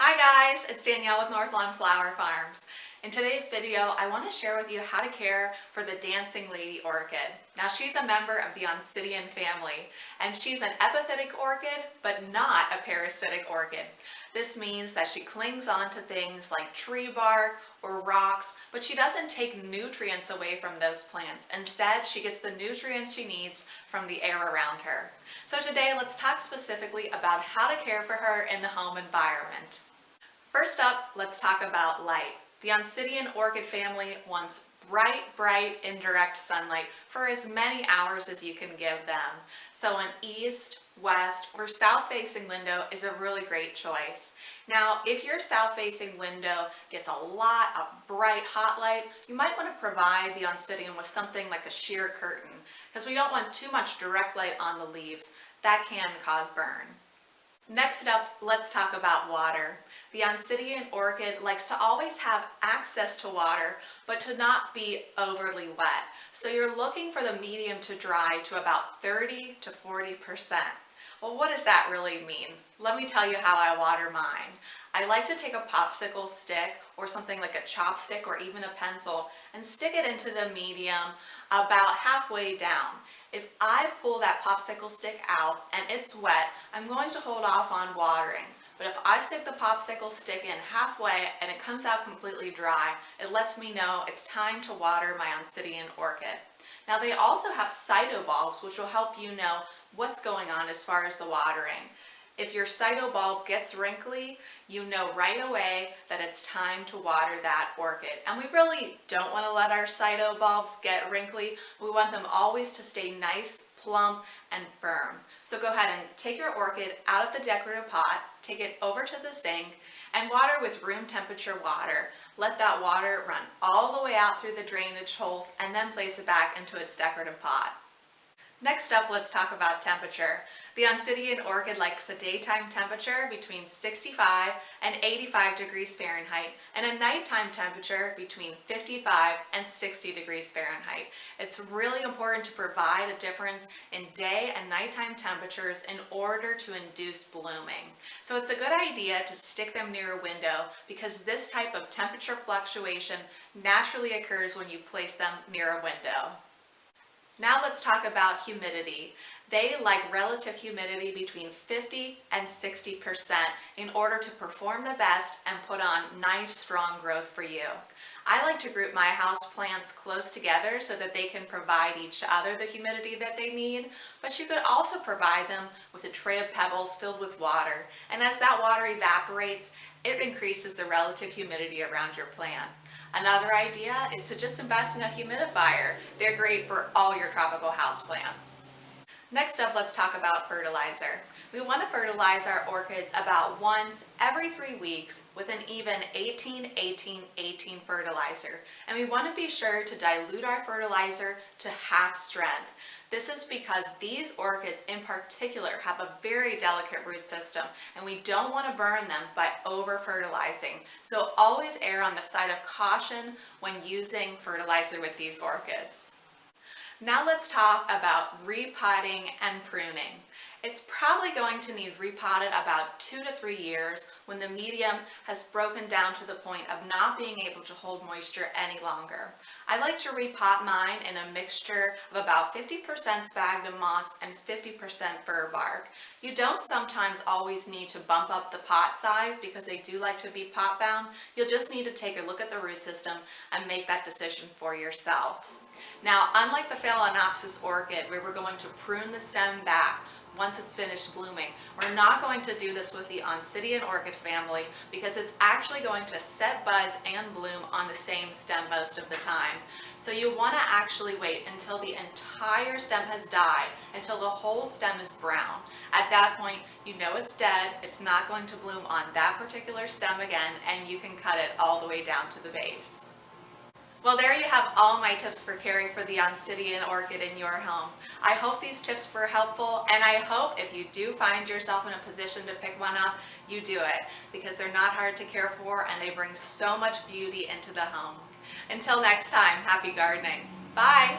Hi guys, it's Danielle with Northlawn Flower Farms. In today's video, I want to share with you how to care for the dancing lady orchid. Now she's a member of the Oncidium family, and she's an epiphytic orchid, but not a parasitic orchid. This means that she clings on to things like tree bark or rocks, but she doesn't take nutrients away from those plants. Instead, she gets the nutrients she needs from the air around her. So today, let's talk specifically about how to care for her in the home environment. First up, let's talk about light. The Oncidium orchid family wants bright, indirect sunlight for as many hours as you can give them. So an east, west, or south-facing window is a really great choice. Now, if your south-facing window gets a lot of bright, hot light, you might want to provide the Oncidium with something like a sheer curtain, because we don't want too much direct light on the leaves. That can cause burn. Next up, let's talk about water. The Oncidium orchid likes to always have access to water, but to not be overly wet. So you're looking for the medium to dry to about 30 to 40%. Well, what does that really mean? Let me tell you how I water mine. I like to take a popsicle stick or something like a chopstick or even a pencil and stick it into the medium about halfway down. If I pull that popsicle stick out and it's wet, I'm going to hold off on watering. But if I stick the popsicle stick in halfway and it comes out completely dry, it lets me know it's time to water my Oncidium orchid. Now they also have cytobulbs, which will help you know what's going on as far as the watering. If your cytobulb gets wrinkly, you know right away that it's time to water that orchid. And we really don't want to let our cytobulbs get wrinkly. We want them always to stay nice, plump, and firm. So go ahead and take your orchid out of the decorative pot, take it over to the sink, and water with room temperature water. Let that water run all the way out through the drainage holes and then place it back into its decorative pot. Next up, let's talk about temperature. The Oncidium orchid likes a daytime temperature between 65 and 85 degrees Fahrenheit and a nighttime temperature between 55 and 60 degrees Fahrenheit. It's really important to provide a difference in day and nighttime temperatures in order to induce blooming. So it's a good idea to stick them near a window because this type of temperature fluctuation naturally occurs when you place them near a window. Now let's talk about humidity. They like relative humidity between 50 and 60% in order to perform the best and put on nice, strong growth for you. I like to group my house plants close together so that they can provide each other the humidity that they need, but you could also provide them with a tray of pebbles filled with water, and as that water evaporates, it increases the relative humidity around your plant. Another idea is to just invest in a humidifier. They're great for all your tropical houseplants. Next up, let's talk about fertilizer. We want to fertilize our orchids about once every 3 weeks with an even 18-18-18 fertilizer. And we want to be sure to dilute our fertilizer to half strength. This is because these orchids in particular have a very delicate root system and we don't want to burn them by over-fertilizing. So always err on the side of caution when using fertilizer with these orchids. Now let's talk about repotting and pruning. It's probably going to need repotted about 2 to 3 years when the medium has broken down to the point of not being able to hold moisture any longer. I like to repot mine in a mixture of about 50% sphagnum moss and 50% fir bark. You don't sometimes always need to bump up the pot size because they do like to be pot bound. You'll just need to take a look at the root system and make that decision for yourself. Now, unlike the Phalaenopsis orchid where we're going to prune the stem back once it's finished blooming, we're not going to do this with the Oncidium orchid family because it's actually going to set buds and bloom on the same stem most of the time. So you want to actually wait until the entire stem has died, until the whole stem is brown. At that point, you know it's dead, it's not going to bloom on that particular stem again, and you can cut it all the way down to the base. Well, there you have all my tips for caring for the Oncidium orchid in your home. I hope these tips were helpful, and I hope if you do find yourself in a position to pick one up, you do it, because they're not hard to care for and they bring so much beauty into the home. Until next time, happy gardening. Bye!